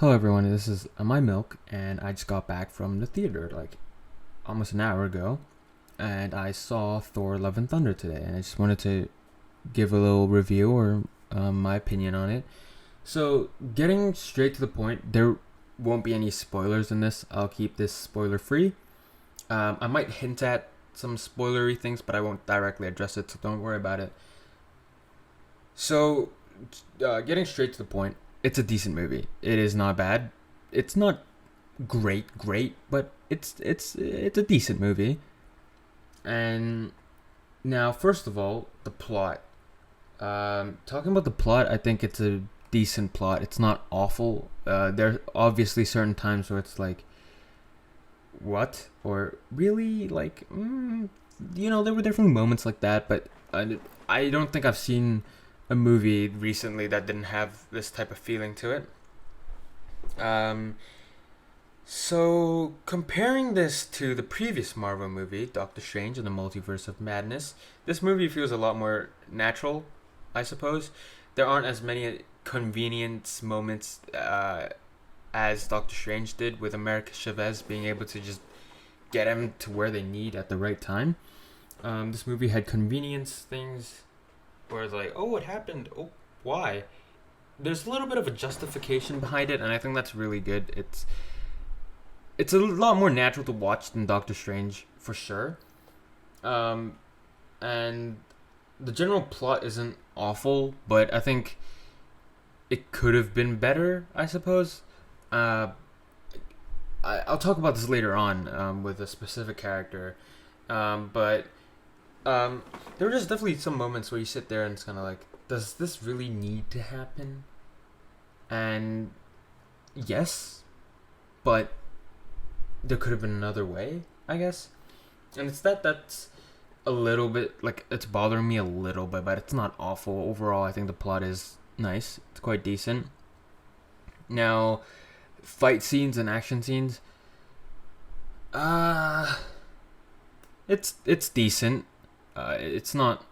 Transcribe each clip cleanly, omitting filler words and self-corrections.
Hello everyone, this is Amai Milk, and I just got back from the theater like almost an hour ago, and I saw Thor Love and Thunder today, and I just wanted to give a little review or my opinion on it. So, getting straight to the point, there won't be any spoilers in this. I'll keep this spoiler free. I might hint at some spoilery things, but I won't directly address it, so don't worry about it. So, getting straight to the point, it's a decent movie. It is not bad. It's not great, but it's a decent movie. And now, first of all, the plot. Talking about the plot, I think it's a decent plot. It's not awful. There's obviously certain times where it's like, what? Or really? Like, there were definitely moments like that, but I don't think I've seen a movie recently that didn't have this type of feeling to it. Um, so comparing this to the previous Marvel movie, Doctor Strange and the Multiverse of Madness, this movie feels a lot more natural, I suppose. There aren't as many convenience moments as Doctor Strange did with America Chavez being able to just get him to where they need at the right time. This movie had convenience things where it's like, oh, what happened? Oh, why? There's a little bit of a justification behind it, and I think that's really good. It's a lot more natural to watch than Doctor Strange for sure. Um, and the general plot isn't awful, but I think it could have been better, I suppose. Uh, I'll talk about this later on with a specific character, but there were just definitely some moments where you sit there and it's kind of like, does this really need to happen? And yes, but there could have been another way, I guess. And it's that's a little bit like it's bothering me a little bit, but it's not awful overall. I think the plot is nice. It's quite decent. Now, fight scenes and action scenes. Uh it's decent. It's not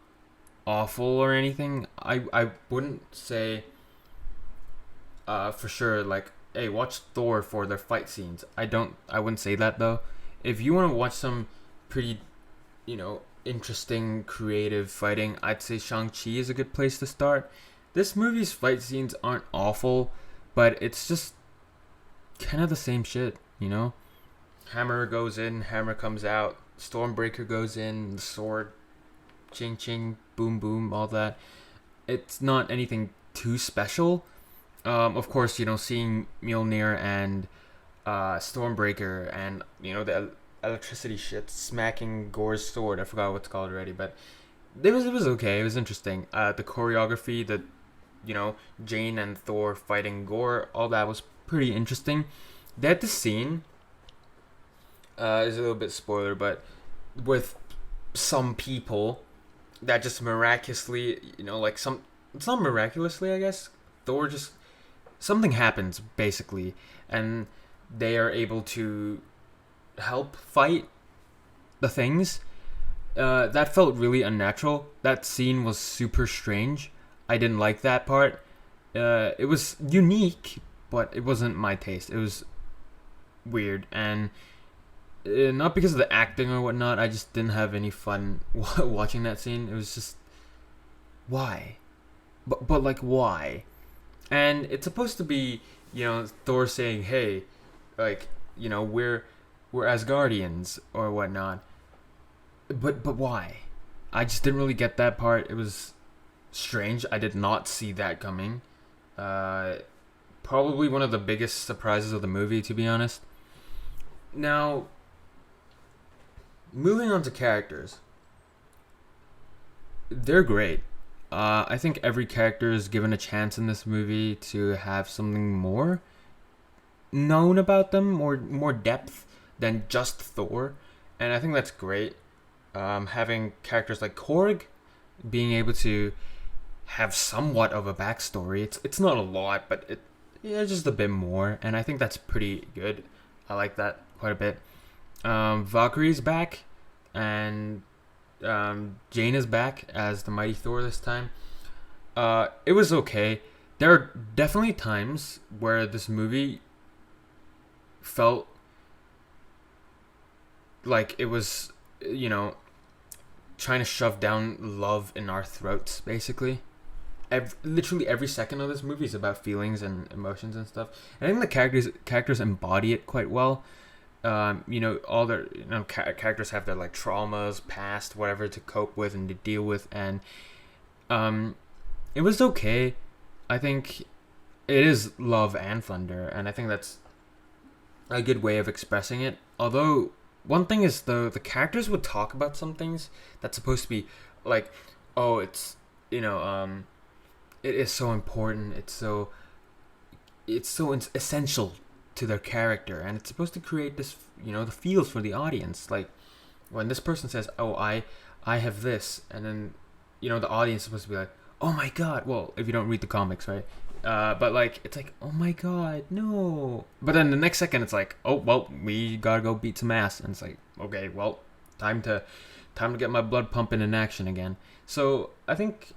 awful or anything. I wouldn't say for sure like, hey, watch Thor for their fight scenes. I wouldn't say that though. If you want to watch some pretty, interesting creative fighting, I'd say Shang-Chi is a good place to start. This movie's fight scenes aren't awful, but it's just kind of the same shit. Hammer goes in, hammer comes out, Stormbreaker goes in, the sword, ching ching, boom boom, all that. It's not anything too special. Of course, seeing Mjolnir and Stormbreaker and the electricity shit smacking Gorr's sword. I forgot what it's called already, but it was okay. It was interesting. The choreography, Jane and Thor fighting Gorr, all that was pretty interesting. That the scene is a little bit spoiler, but with some people that just miraculously, it's not miraculously, I guess. Thor just something happens basically, and they are able to help fight the things. That felt really unnatural. That scene was super strange. I didn't like that part. It was unique, but it wasn't my taste. It was weird, and not because of the acting or whatnot. I just didn't have any fun watching that scene. It was just, why? But like, why? And it's supposed to be, Thor saying, hey, like, we're Asgardians or whatnot. But why? I just didn't really get that part. It was strange. I did not see that coming. Probably one of the biggest surprises of the movie, to be honest. Now, moving on to characters. They're great. I think every character is given a chance in this movie to have something more known about them or more depth than just Thor. And I think that's great. Having characters like Korg being able to have somewhat of a backstory. It's not a lot, but it's just a bit more. And I think that's pretty good. I like that quite a bit. Valkyrie's back. And Jane is back as the Mighty Thor this time. It was okay. there are definitely times where this movie felt like it was, you know, trying to shove down love in our throats, basically. Literally every second of this movie is about feelings and emotions and stuff. And I think the characters embody it quite well. All their characters have their like traumas, past, whatever to cope with and to deal with, and it was okay. I think it is love and thunder, and I think that's a good way of expressing it. Although one thing is though, the characters would talk about some things that's supposed to be like, oh, it's it is so important. It's so essential to their character, and it's supposed to create this, the feels for the audience. Like when this person says, "Oh, I have this," and then the audience is supposed to be like, "Oh my god!" Well, if you don't read the comics, right? But like it's like, "Oh my god, no!" But then the next second, it's like, "Oh well, we gotta go beat some ass," and it's like, "Okay, well, time to get my blood pumping in action again." So I think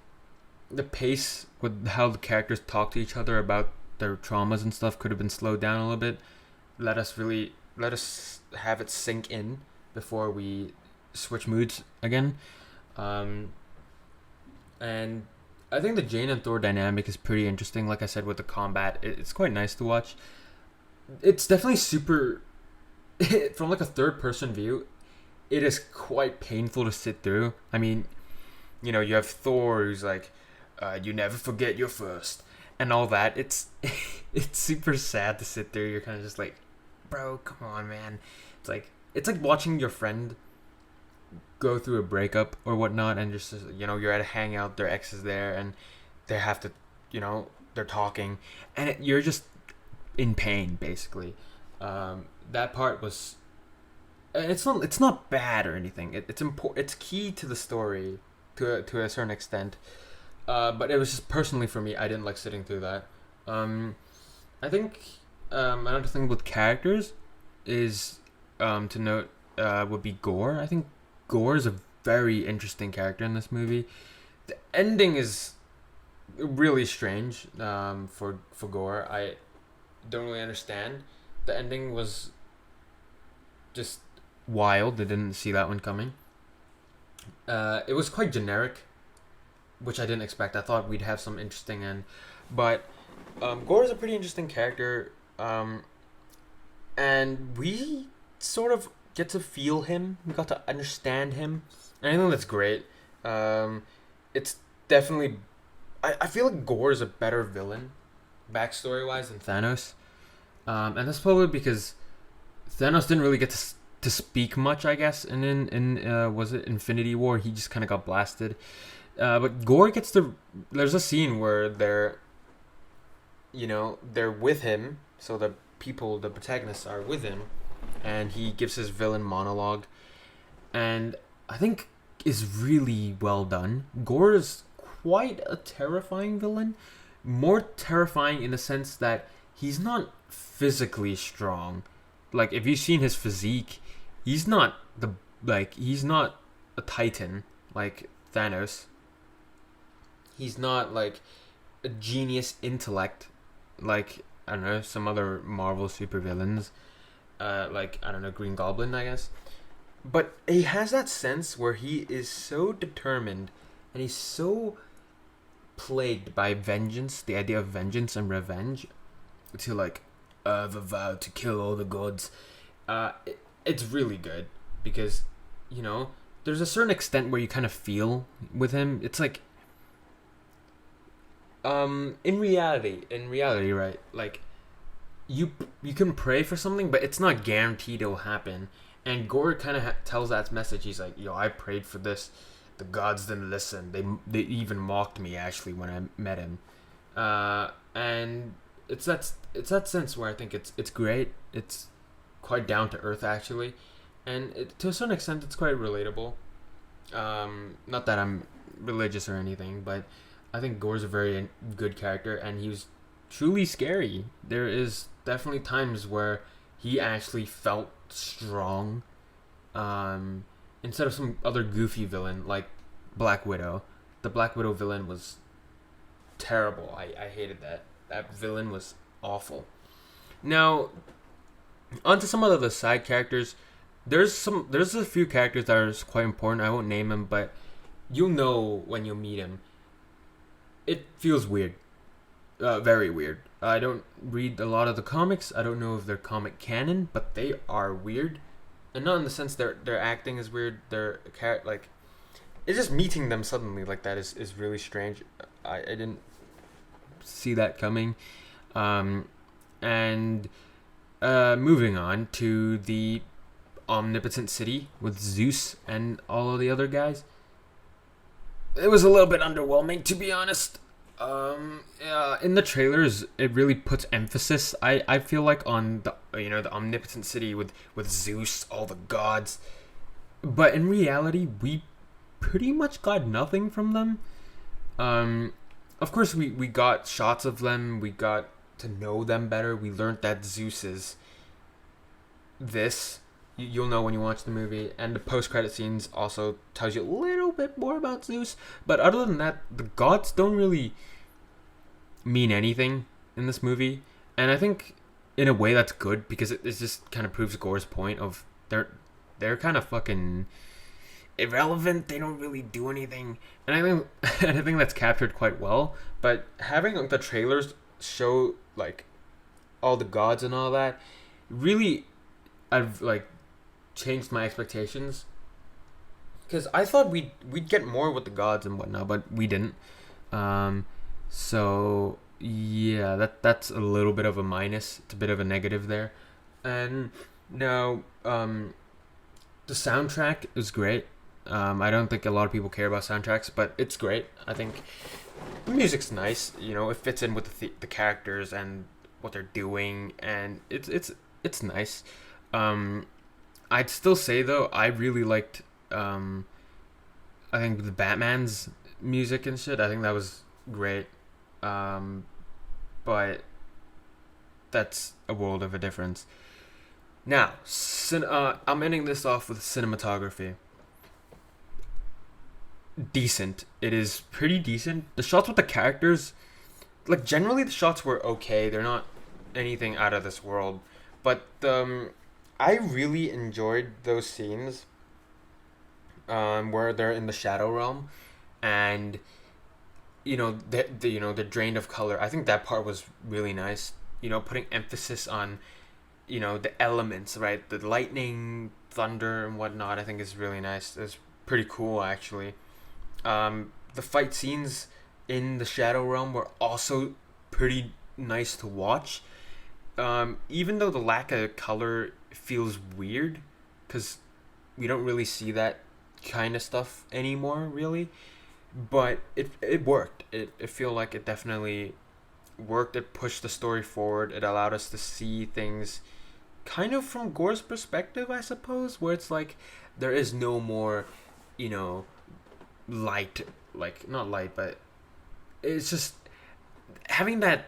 the pace with how the characters talk to each other about their traumas and stuff could have been slowed down a little bit. Let us have it sink in before we switch moods again. And I think the Jane and Thor dynamic is pretty interesting. Like I said, with the combat, it's quite nice to watch. It's definitely super from like a third person view. It is quite painful to sit through. I mean, you have Thor who's like, you never forget your first, and all that. It's super sad to sit there. You're kind of just like, bro, come on, man. It's like watching your friend go through a breakup or whatnot, and just you're at a hangout, their ex is there, and they have to, they're talking, and you're just in pain basically. That part was. It's not bad or anything. It's important. It's key to the story to a certain extent. But it was just personally for me, I didn't like sitting through that. I think another thing with characters is to note would be Gorr. I think Gorr is a very interesting character in this movie. The ending is really strange for Gorr. I don't really understand. The ending was just wild. I didn't see that one coming. It was quite generic, which I didn't expect. I thought we'd have some interesting end, but Gorr is a pretty interesting character, and we sort of get to feel him. We got to understand him, and I think that's great. It's definitely, I feel like Gorr is a better villain, backstory wise, than Thanos, and that's probably because Thanos didn't really get to speak much, I guess, and in was it Infinity War? He just kind of got blasted. But Gorr gets to. There's a scene where they're with him, so the protagonists are with him, and he gives his villain monologue, and I think is really well done. Gorr is quite a terrifying villain, more terrifying in the sense that he's not physically strong. Like if you've seen his physique, he's not he's not a titan like Thanos. He's not like a genius intellect like, I don't know, some other Marvel supervillains, like, I don't know, Green Goblin, I guess. But he has that sense where he is so determined and he's so plagued by vengeance, the idea of vengeance and revenge, to like, I've vowed to kill all the gods. It's really good because, there's a certain extent where you kind of feel with him. It's like, in reality, right? Like, you can pray for something, but it's not guaranteed it'll happen. And Gorr kind of tells that message. He's like, "Yo, I prayed for this. The gods didn't listen. They even mocked me actually when I met him." And it's that sense where I think it's great. It's quite down to earth actually, and to a certain extent, it's quite relatable. Not that I'm religious or anything, but I think Gorr's a very good character, and he was truly scary. There is definitely times where he actually felt strong, instead of some other goofy villain like Black Widow. The Black Widow villain was terrible. I hated that. That villain was awful. Now, onto some of the side characters. There's a few characters that are quite important. I won't name them, but you'll know when you meet him. It feels weird. Very weird. I don't read a lot of the comics. I don't know if they're comic canon, but they are weird. And not in the sense their acting is weird. Like, it's just meeting them suddenly like that is really strange. I didn't see that coming. And moving on to the omnipotent city with Zeus and all of the other guys. It was a little bit underwhelming, to be honest. In the trailers, it really puts emphasis. I feel like on the omnipotent city with Zeus, all the gods, but in reality, we pretty much got nothing from them. Of course, we got shots of them. We got to know them better. We learned that Zeus is this. You'll know when you watch the movie, and the post-credit scenes also tells you a little bit more about Zeus. But other than that, the gods don't really mean anything in this movie, and I think in a way that's good because it just kind of proves Gorr's point of they're kind of fucking irrelevant. They don't really do anything, and I think that's captured quite well. But having the trailers show like all the gods and all that, really, I've like changed my expectations because I thought we'd get more with the gods and whatnot, but we didn't. So yeah, that's a little bit of a minus. It's a bit of a negative there. And now the soundtrack is great. I don't think a lot of people care about soundtracks, but it's great. I think the music's nice. It fits in with the characters and what they're doing, and it's nice. I'd still say though I really liked I think the Batman's music and shit. I think that was great. But that's a world of a difference. Now, I'm ending this off with cinematography. Decent. It is pretty decent. The shots with the characters, like generally the shots were okay. They're not anything out of this world, but I really enjoyed those scenes where they're in the shadow realm, and they're drained of color. I think that part was really nice. Putting emphasis on the elements, right? The lightning, thunder, and whatnot. I think is really nice. It's pretty cool actually. The fight scenes in the shadow realm were also pretty nice to watch. Even though the lack of color feels weird, because we don't really see that kind of stuff anymore, really. But it worked. It feel like it definitely worked. It pushed the story forward. It allowed us to see things kind of from Gorr's perspective, I suppose, where it's like there is no more, light, like not light, but it's just having that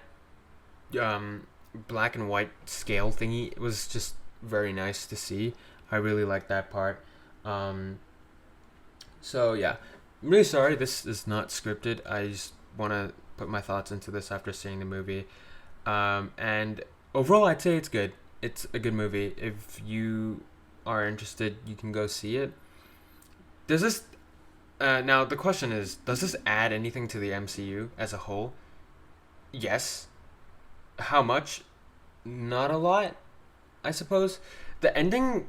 black and white scale thingy. It was just very nice to see. I really like that part. So yeah, I'm really sorry this is not scripted. I just want to put my thoughts into this after seeing the movie. And overall, I'd say it's good. It's a good movie. If you are interested, you can go see it. Does this... now, the question is, does this add anything to the MCU as a whole? Yes. How much? Not a lot, I suppose. The ending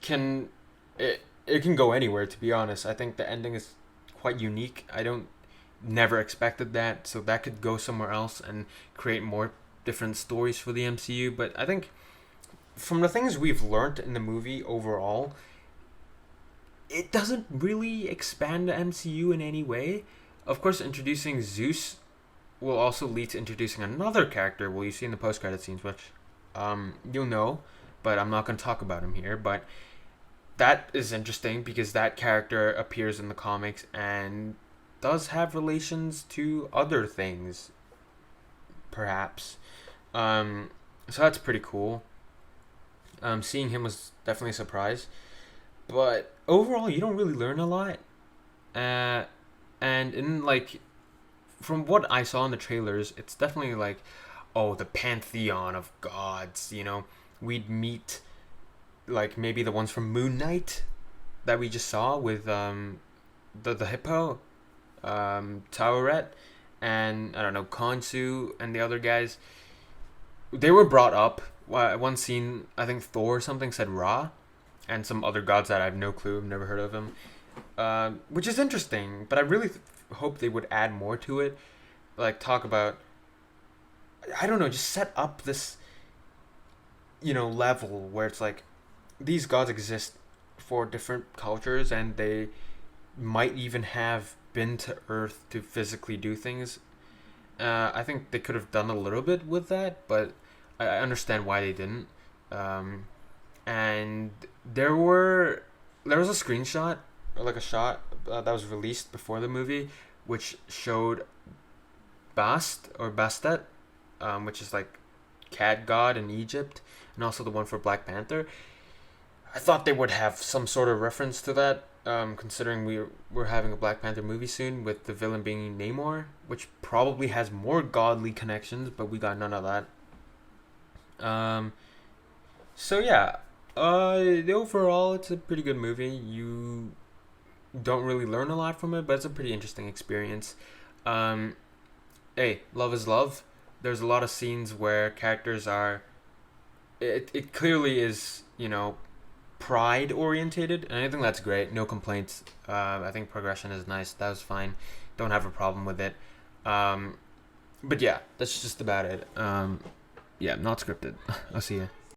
can... It can go anywhere, to be honest. I think the ending is quite unique. Never expected that, so that could go somewhere else and create more different stories for the MCU. But I think from the things we've learned in the movie overall, it doesn't really expand the MCU in any way. Of course, introducing Zeus will also lead to introducing another character. Well, you see in the post-credit scenes, which you'll know, but I'm not going to talk about him here. But that is interesting because that character appears in the comics and does have relations to other things, perhaps. So that's pretty cool. Seeing him was definitely a surprise. But overall, you don't really learn a lot. And in from what I saw in the trailers, it's definitely like, oh, the pantheon of gods. You know, we'd meet like maybe the ones from Moon Knight that we just saw with the hippo, Tauret, and I don't know, Khonshu and the other guys. They were brought up. One scene, I think Thor or something said Ra, and some other gods that I have no clue, I've never heard of them. Which is interesting, but I really hope they would add more to it. Like, talk about, I don't know, just set up this, level where it's like, these gods exist for different cultures, and they might even have been to Earth to physically do things. I think they could have done a little bit with that, but I understand why they didn't. And there was a screenshot, or like a shot that was released before the movie, which showed Bast or Bastet, which is like cat god in Egypt, and also the one for Black Panther. I thought they would have some sort of reference to that, considering we're having a Black Panther movie soon with the villain being Namor, which probably has more godly connections, but we got none of that. So yeah, overall it's a pretty good movie. You don't really learn a lot from it, but it's a pretty interesting experience. Hey, love is love. There's a lot of scenes where characters are. It clearly is, pride orientated, and I think that's great. No complaints. I think progression is nice. That was fine. Don't have a problem with it. But yeah, that's just about it. Yeah, not scripted. I'll see ya.